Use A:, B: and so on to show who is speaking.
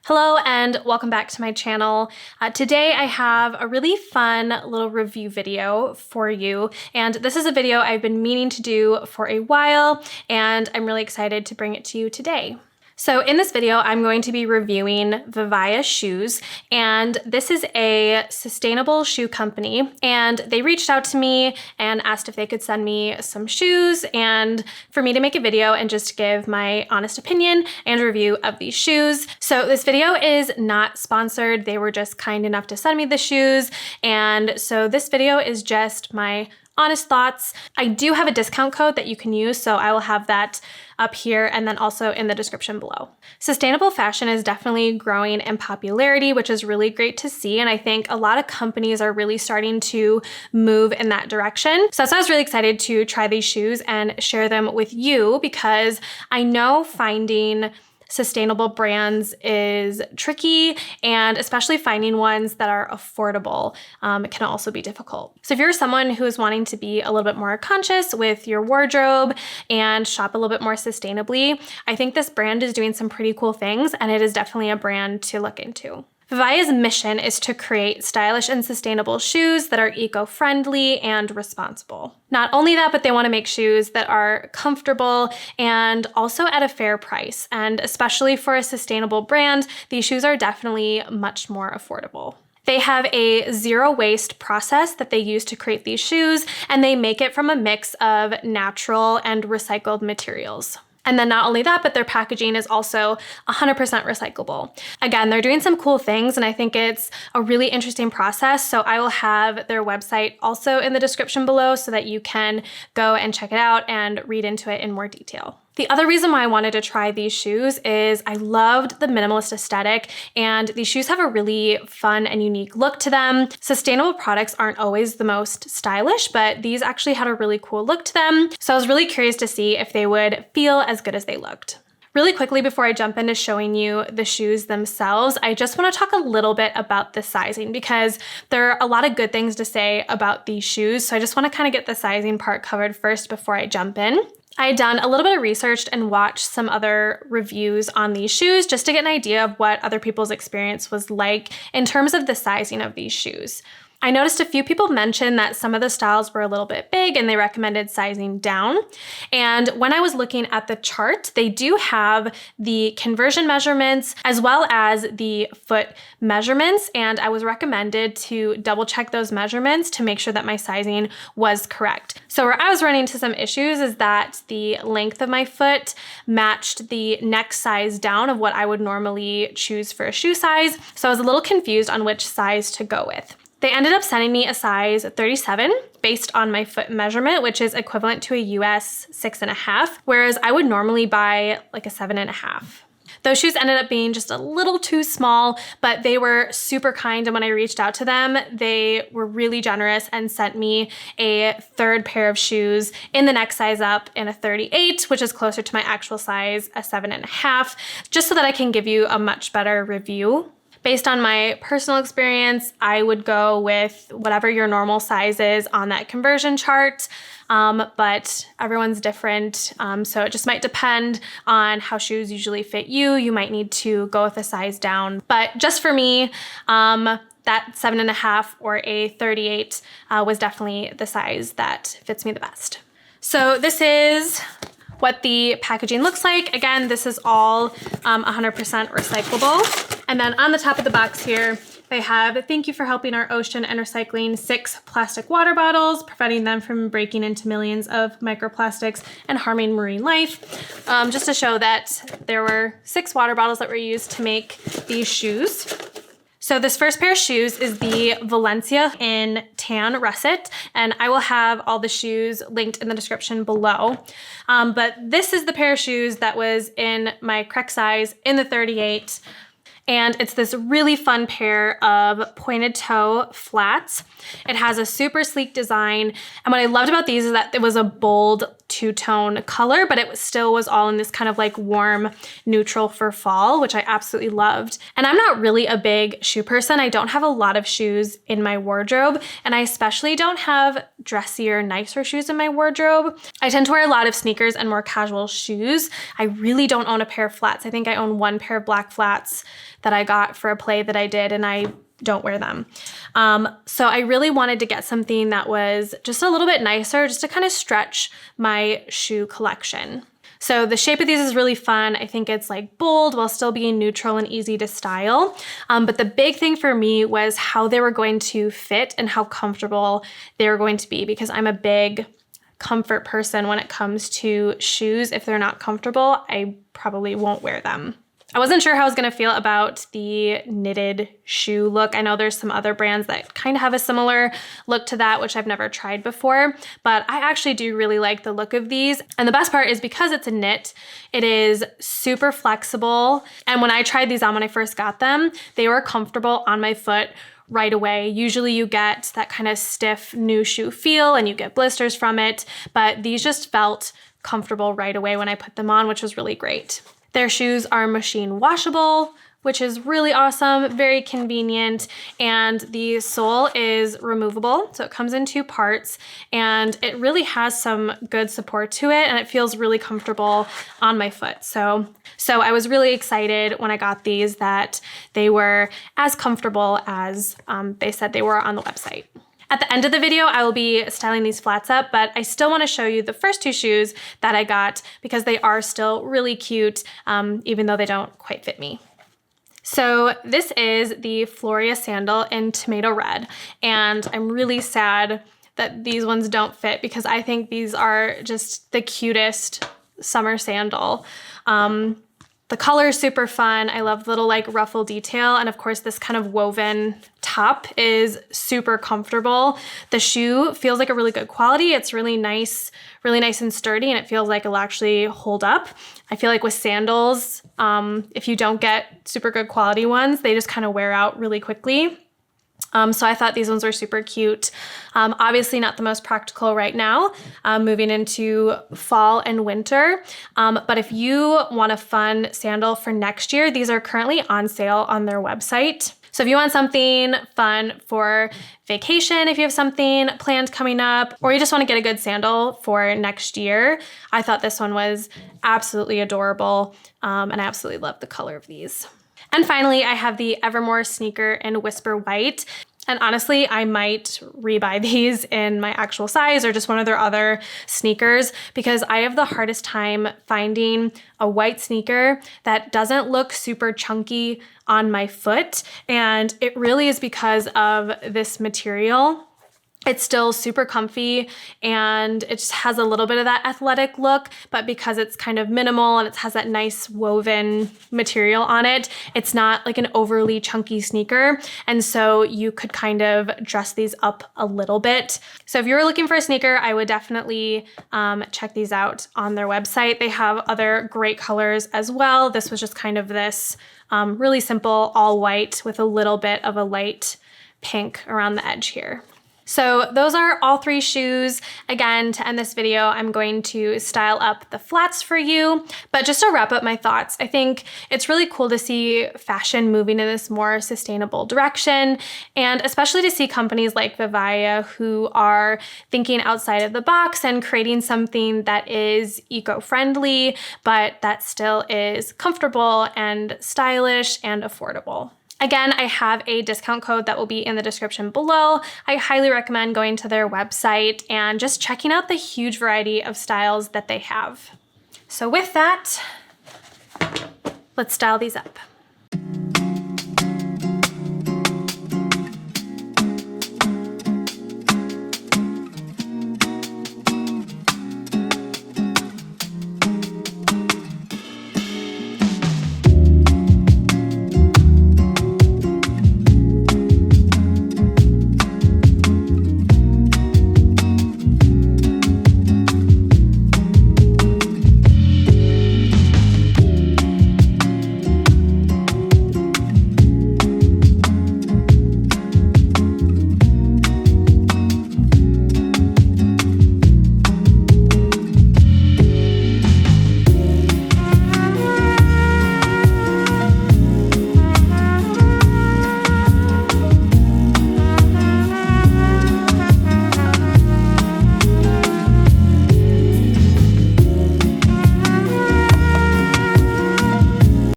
A: Hello and welcome back to my channel. Today I have a really fun little review video for you, and this is a video I've been meaning to do for a while and I'm really excited to bring it to you today. So in this video, I'm going to be reviewing Vivaya shoes, and this is a sustainable shoe company, and they reached out to me and asked if they could send me some shoes and for me to make a video and just give my honest opinion and review of these shoes. So this video is not sponsored. They were just kind enough to send me the shoes, and so this video is just my honest thoughts. I do have a discount code that you can use, so I will have that up here and then also in the description below. Sustainable fashion is definitely growing in popularity, which is really great to see, and I think a lot of companies are really starting to move in that direction. So that's why I was really excited to try these shoes and share them with you, because I know finding sustainable brands is tricky, and especially finding ones that are affordable can also be difficult. So if you're someone who is wanting to be a little bit more conscious with your wardrobe and shop a little bit more sustainably, I think this brand is doing some pretty cool things, and it is definitely a brand to look into. Vivaya's mission is to create stylish and sustainable shoes that are eco-friendly and responsible. Not only that, but they want to make shoes that are comfortable and also at a fair price. And especially for a sustainable brand, these shoes are definitely much more affordable. They have a zero waste process that they use to create these shoes, and they make it from a mix of natural and recycled materials. And then not only that, but their packaging is also 100% recyclable. Again, they're doing some cool things, and I think it's a really interesting process. So I will have their website also in the description below so that you can go and check it out and read into it in more detail. The other reason why I wanted to try these shoes is I loved the minimalist aesthetic, and these shoes have a really fun and unique look to them. Sustainable products aren't always the most stylish, but these actually had a really cool look to them. So I was really curious to see if they would feel as good as they looked. Really quickly, before I jump into showing you the shoes themselves, I just want to talk a little bit about the sizing, because there are a lot of good things to say about these shoes. So I just want to kind of get the sizing part covered first before I jump in. I had done a little bit of research and watched some other reviews on these shoes just to get an idea of what other people's experience was like in terms of the sizing of these shoes. I noticed a few people mention that some of the styles were a little bit big and they recommended sizing down. And when I was looking at the chart, they do have the conversion measurements as well as the foot measurements. And I was recommended to double check those measurements to make sure that my sizing was correct. So where I was running into some issues is that the length of my foot matched the next size down of what I would normally choose for a shoe size. So I was a little confused on which size to go with. They ended up sending me a size 37 based on my foot measurement, which is equivalent to a US 6.5, whereas I would normally buy like a 7.5. Those shoes ended up being just a little too small, but they were super kind, and when I reached out to them, they were really generous and sent me a third pair of shoes in the next size up in a 38, which is closer to my actual size, a 7.5, just so that I can give you a much better review. Based on my personal experience, I would go with whatever your normal size is on that conversion chart, but everyone's different, so it just might depend on how shoes usually fit you. You might need to go with a size down, but just for me, that 7.5 or a 38 was definitely the size that fits me the best. So this is what the packaging looks like. Again, this is all 100% recyclable. And then on the top of the box here, they have, "Thank you for helping our ocean and recycling 6 plastic water bottles, preventing them from breaking into millions of microplastics and harming marine life." Just to show that there were 6 water bottles that were used to make these shoes. So this first pair of shoes is the Valencia in tan russet, and I will have all the shoes linked in the description below. But this is the pair of shoes that was in my correct size in the 38. And it's this really fun pair of pointed toe flats. It has a super sleek design. And what I loved about these is that it was a bold two-tone color, but it still was all in this kind of like warm neutral for fall, which I absolutely loved. And I'm not really a big shoe person. I don't have a lot of shoes in my wardrobe, and I especially don't have dressier, nicer shoes in my wardrobe. I tend to wear a lot of sneakers and more casual shoes. I really don't own a pair of flats. I think I own one pair of black flats that I got for a play that I did, and I don't wear them. So I really wanted to get something that was just a little bit nicer, just to kind of stretch my shoe collection. So the shape of these is really fun. I think it's like bold while still being neutral and easy to style. But the big thing for me was how they were going to fit and how comfortable they were going to be, because I'm a big comfort person when it comes to shoes. If they're not comfortable, I probably won't wear them. I wasn't sure how I was gonna feel about the knitted shoe look. I know there's some other brands that kind of have a similar look to that, which I've never tried before, but I actually do really like the look of these. And the best part is because it's a knit, it is super flexible. And when I tried these on when I first got them, they were comfortable on my foot right away. Usually you get that kind of stiff new shoe feel and you get blisters from it, but these just felt comfortable right away when I put them on, which was really great. Their shoes are machine washable, which is really awesome, very convenient, and the sole is removable. So it comes in 2 parts, and it really has some good support to it, and it feels really comfortable on my foot. So I was really excited when I got these that they were as comfortable as they said they were on the website. At the end of the video, I will be styling these flats up, but I still want to show you the first 2 shoes that I got because they are still really cute, even though they don't quite fit me. So this is the Floria sandal in tomato red, and I'm really sad that these ones don't fit because I think these are just the cutest summer sandal. The color is super fun. I love the little like ruffle detail. And of course this kind of woven top is super comfortable. The shoe feels like a really good quality. It's really nice and sturdy, and it feels like it'll actually hold up. I feel like with sandals, if you don't get super good quality ones, they just kind of wear out really quickly. So I thought these ones were super cute. Obviously not the most practical right now, moving into fall and winter. But if you want a fun sandal for next year, these are currently on sale on their website. So if you want something fun for vacation, if you have something planned coming up, or you just want to get a good sandal for next year, I thought this one was absolutely adorable. And I absolutely love the color of these. And finally, I have the Evermore sneaker in Whisper White. And honestly, I might rebuy these in my actual size or just one of their other sneakers because I have the hardest time finding a white sneaker that doesn't look super chunky on my foot. And it really is because of this material. It's still super comfy and it just has a little bit of that athletic look, but because it's kind of minimal and it has that nice woven material on it, it's not like an overly chunky sneaker. And so you could kind of dress these up a little bit. So if you were looking for a sneaker, I would definitely check these out on their website. They have other great colors as well. This was just kind of this really simple all white with a little bit of a light pink around the edge here. So those are all 3 shoes. Again, to end this video, I'm going to style up the flats for you. But just to wrap up my thoughts, I think it's really cool to see fashion moving in this more sustainable direction, and especially to see companies like Vivaya who are thinking outside of the box and creating something that is eco-friendly, but that still is comfortable and stylish and affordable. Again, I have a discount code that will be in the description below. I highly recommend going to their website and just checking out the huge variety of styles that they have. So with that, let's style these up.